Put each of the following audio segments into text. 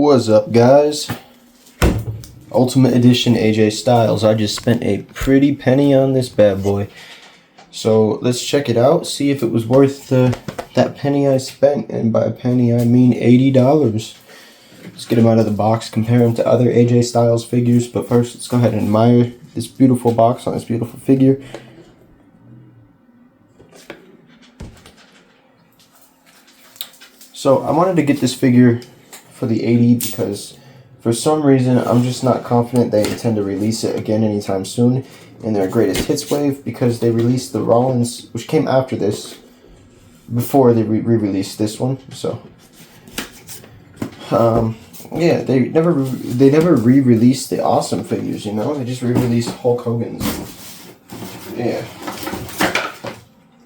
What's up, guys? Ultimate Edition AJ Styles. I just spent a pretty penny on this bad boy. So let's check it out, see if it was worth that penny I spent. And by penny I mean $80. Let's get him out of the box, compare him to other AJ Styles figures. But first, let's go ahead and admire this beautiful box on this beautiful figure. So I wanted to get this figure for the 80 because for some reason I'm just not confident they intend to release it again anytime soon in their greatest hits wave, because they released the Rollins, which came after this, before they re-released this one. So yeah, they never re-released the awesome figures, you know. They just re-released Hulk Hogan's. Yeah.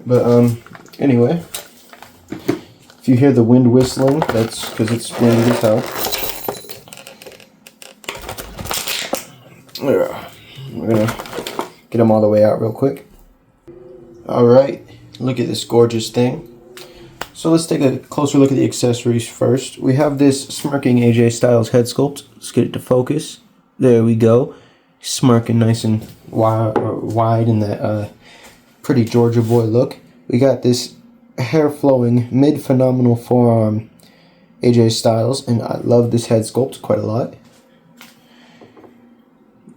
But anyway, if you hear the wind whistling, that's because it's windy as hell. We're gonna get them all the way out real quick. Alright, look at this gorgeous thing. So let's take a closer look at the accessories first. We have this smirking AJ Styles head sculpt. Let's get it to focus. There we go. Smirking nice and wide in that pretty Georgia boy look. We got this hair flowing mid phenomenal forearm AJ Styles, and I love this head sculpt quite a lot.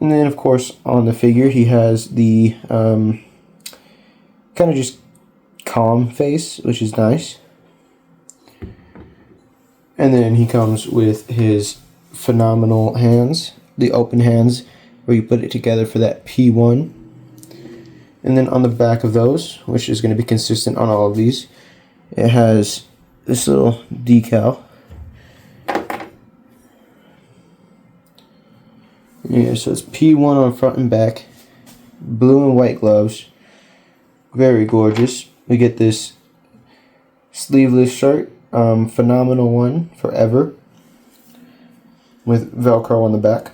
And then of course on the figure he has the kind of just calm face, which is nice. And then he comes with his phenomenal hands, the open hands where you put it together for that P1. And then on the back of those, which is going to be consistent on all of these, it has this little decal. Yeah, so it's P1 on front and back, blue and white gloves, very gorgeous. We get this sleeveless shirt, phenomenal one, forever, with Velcro on the back.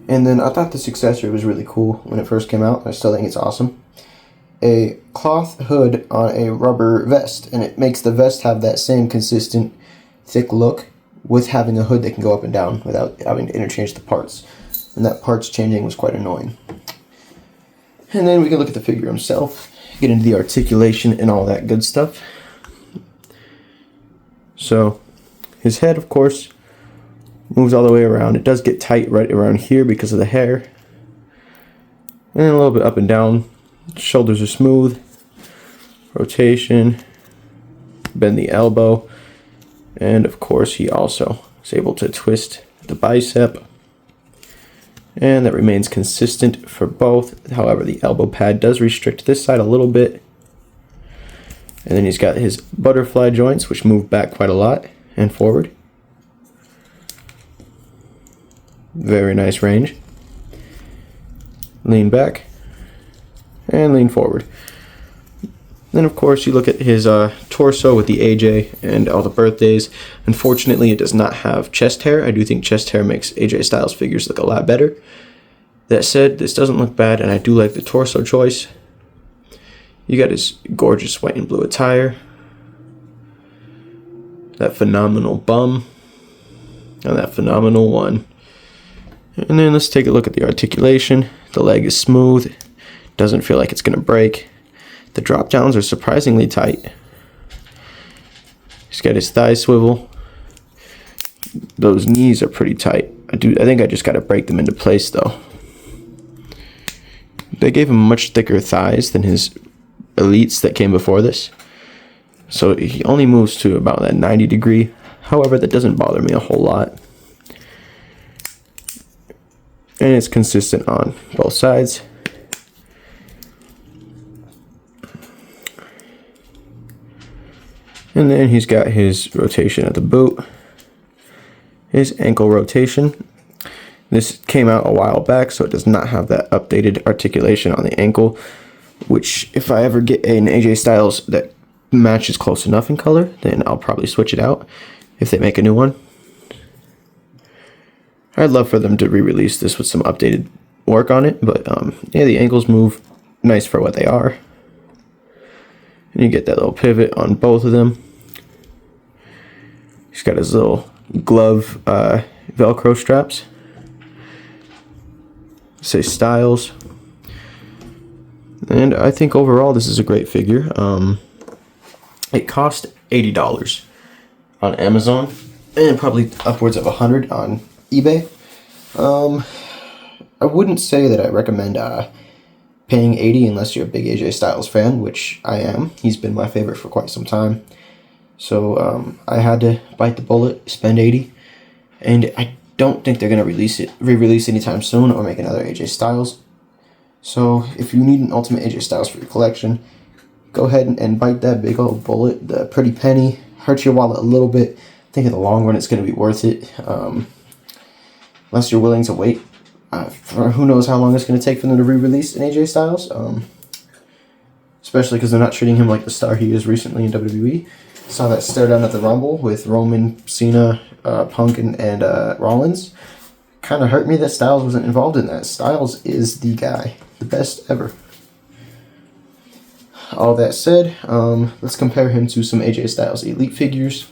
And then I thought this accessory was really cool when it first came out. I still think it's awesome. A cloth hood on a rubber vest, and it makes the vest have that same consistent thick look with having a hood that can go up and down without having to interchange the parts. And that parts changing was quite annoying. And then we can look at the figure himself, get into the articulation and all that good stuff. So his head, of course, moves all the way around. It does get tight right around here because of the hair. And a little bit up and down. Shoulders are smooth. Rotation. Bend the elbow. And of course he also is able to twist the bicep. And that remains consistent for both. However, the elbow pad does restrict this side a little bit. And then he's got his butterfly joints, which move back quite a lot and forward. Very nice range. Lean back and lean forward. Then of course you look at his torso with the AJ and all the birthdays. Unfortunately, it does not have chest hair. I do think chest hair makes AJ Styles figures look a lot better. That said, this doesn't look bad, and I do like the torso choice. You got his gorgeous white and blue attire. That phenomenal bum. And that phenomenal one. And then let's take a look at the articulation. The leg is smooth. Doesn't feel like it's going to break. The drop downs are surprisingly tight. He's got his thigh swivel. Those knees are pretty tight. I think I just got to break them into place though. They gave him much thicker thighs than his elites that came before this. So he only moves to about that 90 degree. However, that doesn't bother me a whole lot. And it's consistent on both sides. And then he's got his rotation at the boot. His ankle rotation. This came out a while back, so it does not have that updated articulation on the ankle. Which, if I ever get an AJ Styles that matches close enough in color, then I'll probably switch it out if they make a new one. I'd love for them to re-release this with some updated work on it, but yeah, the ankles move nice for what they are. And you get that little pivot on both of them. He's got his little glove Velcro straps. Say Styles. And I think overall this is a great figure. It cost $80 on Amazon and probably upwards of $100 on eBay. I wouldn't say that I recommend paying $80 unless you're a big AJ Styles fan, which I am. He's been my favorite for quite some time. So I had to bite the bullet, spend $80, and I don't think they're gonna re-release anytime soon or make another AJ Styles. So if you need an Ultimate AJ Styles for your collection, go ahead and bite that big old bullet. The pretty penny hurts your wallet a little bit. I think in the long run it's gonna be worth it, unless you're willing to wait. For who knows how long it's gonna take for them to re-release an AJ Styles. Especially because they're not treating him like the star he is recently in WWE. Saw that stare down at the Rumble with Roman, Cena, Punk, and Rollins. Kind of hurt me that Styles wasn't involved in that. Styles is the guy. The best ever. All that said, let's compare him to some AJ Styles Elite figures.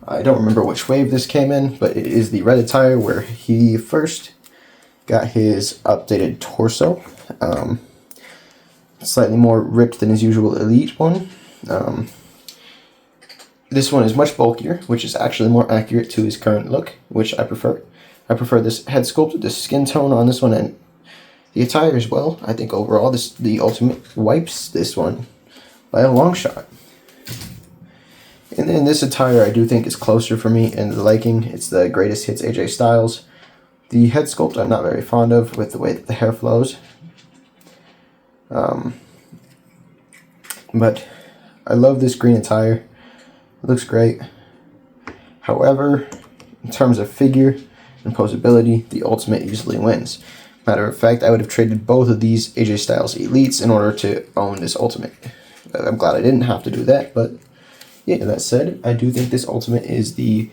I don't remember which wave this came in, but it is the red attire where he first got his updated torso. Slightly more ripped than his usual Elite one. This one is much bulkier, which is actually more accurate to his current look, which I prefer. I prefer this head sculpt with the skin tone on this one and the attire as well. I think overall the Ultimate wipes this one by a long shot. And then this attire I do think is closer for me in the liking. It's the Greatest Hits AJ Styles. The head sculpt I'm not very fond of with the way that the hair flows. But I love this green attire. It looks great. However, in terms of figure and posability, the Ultimate easily wins. Matter of fact, I would have traded both of these AJ Styles Elites in order to own this Ultimate. I'm glad I didn't have to do that, but yeah, that said, I do think this Ultimate is the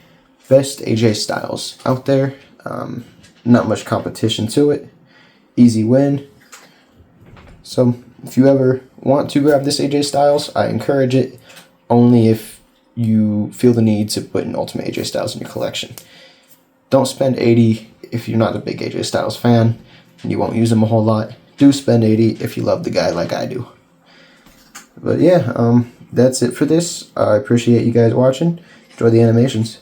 best AJ Styles out there. Not much competition to it. Easy win. So if you ever want to grab this AJ Styles, I encourage it only if you feel the need to put an Ultimate AJ Styles in your collection. Don't spend $80 if you're not a big AJ Styles fan and you won't use him a whole lot. Do spend $80 if you love the guy like I do. But yeah, that's it for this. I appreciate you guys watching. Enjoy the animations.